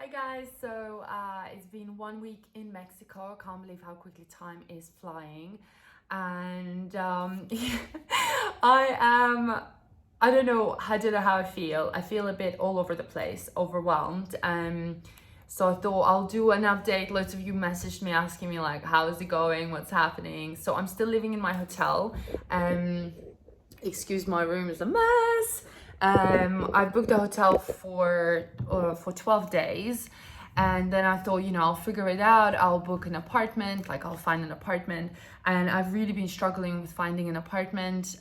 Hi guys, so it's been 1 week in Mexico. I can't believe how quickly time is flying. And I don't know, how I feel. I feel a bit all over the place, overwhelmed. So I thought I'll do an update. Lots of you messaged me asking me like, how is it going? What's happening? So I'm still living in my hotel. Excuse my room is a mess. I booked a hotel for 12 days, and then I thought, I'll figure it out. I'll book an apartment, like I'll find an apartment. And I've really been struggling with finding an apartment.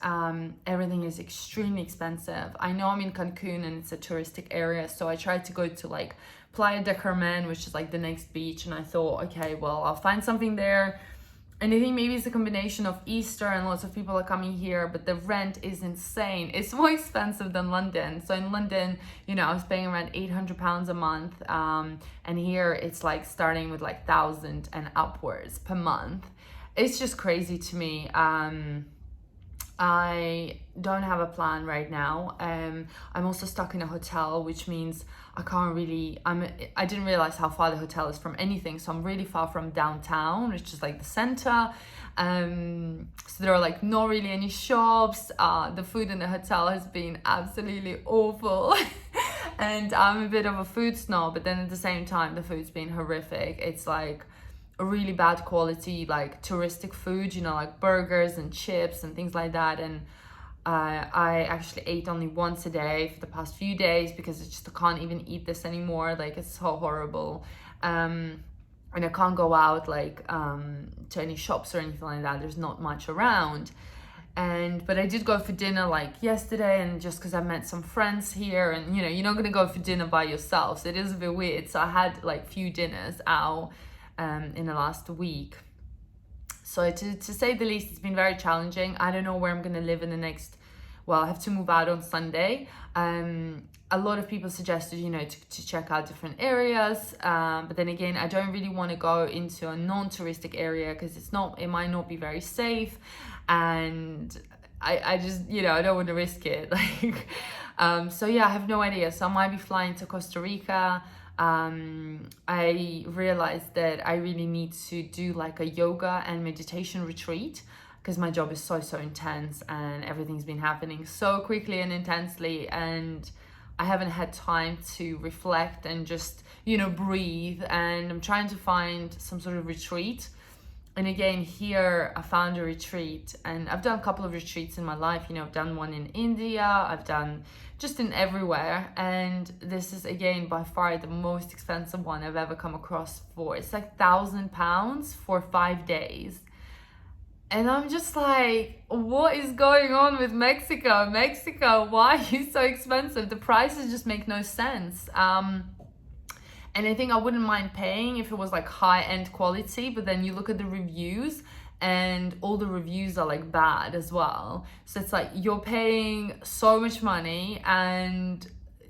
Everything is extremely expensive. I know I'm in Cancun and it's a touristic area, so I tried to go to like Playa del Carmen, which is like the next beach, and I thought, okay, well, I'll find something there. And I think maybe it's a combination of Easter and lots of people are coming here, but the rent is insane. It's more expensive than London. So in London, I was paying around £800 a month. And here it's like starting with like 1,000 and upwards per month. It's just crazy to me. I don't have a plan right now. I'm also stuck in a hotel, which means I can't really, I didn't realize how far the hotel is from anything. So I'm really far from downtown, which is like the center. So there are like not really any shops. The food in the hotel has been absolutely awful. And I'm a bit of a food snob, but then at the same time, the food's been horrific. It's like a really bad quality, like touristic food, like burgers and chips and things like that. And I actually ate only once a day for the past few days because I can't even eat this anymore. Like, it's so horrible. And I can't go out like to any shops or anything like that. There's not much around. But I did go for dinner like yesterday, and just because I met some friends here, and you're not gonna go for dinner by yourself, so it is a bit weird. So I had like few dinners out in the last week. So to say the least, it's been very challenging. I don't know where I'm going to live in the next, I have to move out on Sunday. A lot of people suggested, to check out different areas. But then again, I don't really want to go into a non-touristic area because it might not be very safe. And I just, I don't want to risk it. So yeah, I have no idea. So I might be flying to Costa Rica. I realized that I really need to do like a yoga and meditation retreat because my job is so intense and everything's been happening so quickly and intensely, and I haven't had time to reflect and just, breathe. And I'm trying to find some sort of retreat. And again, here I found a retreat, and I've done a couple of retreats in my life. I've done one in India, I've done just in everywhere. And this is, again, by far the most expensive one I've ever come across for. It's like £1,000 for 5 days. And I'm just like, what is going on with Mexico? Mexico, why are you so expensive? The prices just make no sense. And I think I wouldn't mind paying if it was like high-end quality, but then you look at the reviews and all the reviews are like bad as well. So it's like you're paying so much money and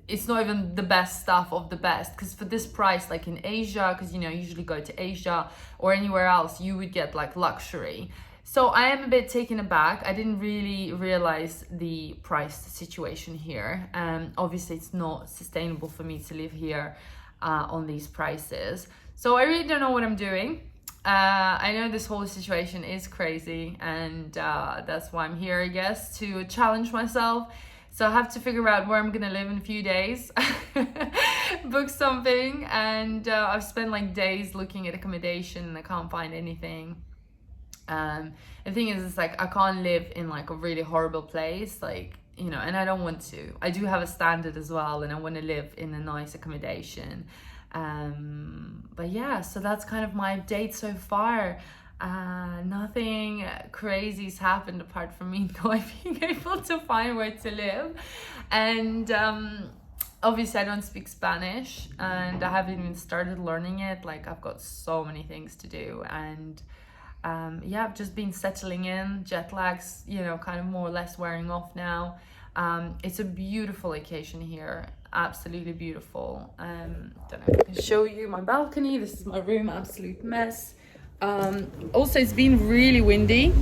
it's not even the best stuff of the best. Because for this price, like in Asia, because you usually go to Asia or anywhere else, you would get like luxury. So I am a bit taken aback. I didn't really realize the price situation here. Obviously, it's not sustainable for me to live here on these prices. So I really don't know what I'm doing. I know this whole situation is crazy, and that's why I'm here, I guess, to challenge myself. So I have to figure out where I'm gonna live in a few days, book something, and I've spent like days looking at accommodation and I can't find anything. The thing is, it's like I can't live in like a really horrible place, like, and I don't want to. I do have a standard as well, and I want to live in a nice accommodation. But yeah, so that's kind of my update so far. Nothing crazy's happened apart from me not being able to find where to live. And obviously I don't speak Spanish, and I haven't even started learning it. Like, I've got so many things to do, and yeah, I've just been settling in. Jet lag's, kind of more or less wearing off now. It's a beautiful location here, absolutely beautiful. Don't know if I can show you my balcony. This is my room, absolute mess. Also, it's been really windy.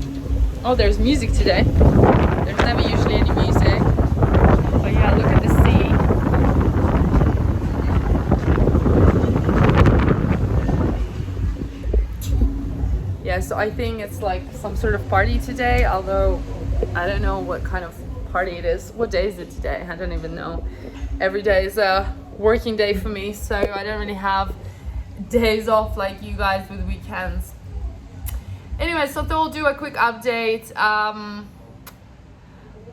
Oh, there's music today. There's never usually any music. But yeah, look at the sea. so I think it's like some sort of party today, although I don't know what kind of party it is. What day is it today? I don't even know. Every day is a working day for me, so I don't really have days off like you guys with weekends. Anyway, so I thought I'll do a quick update.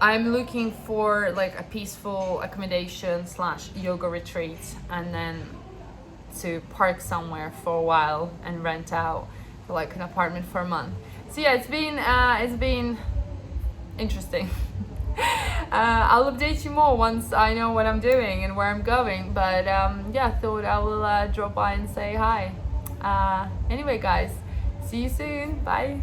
I'm looking for like a peaceful accommodation / yoga retreat, and then to park somewhere for a while and rent out for like an apartment for a month. So yeah, it's been interesting. I'll update you more once I know what I'm doing and where I'm going, but yeah, I thought I will drop by and say hi. Anyway guys, see you soon. Bye.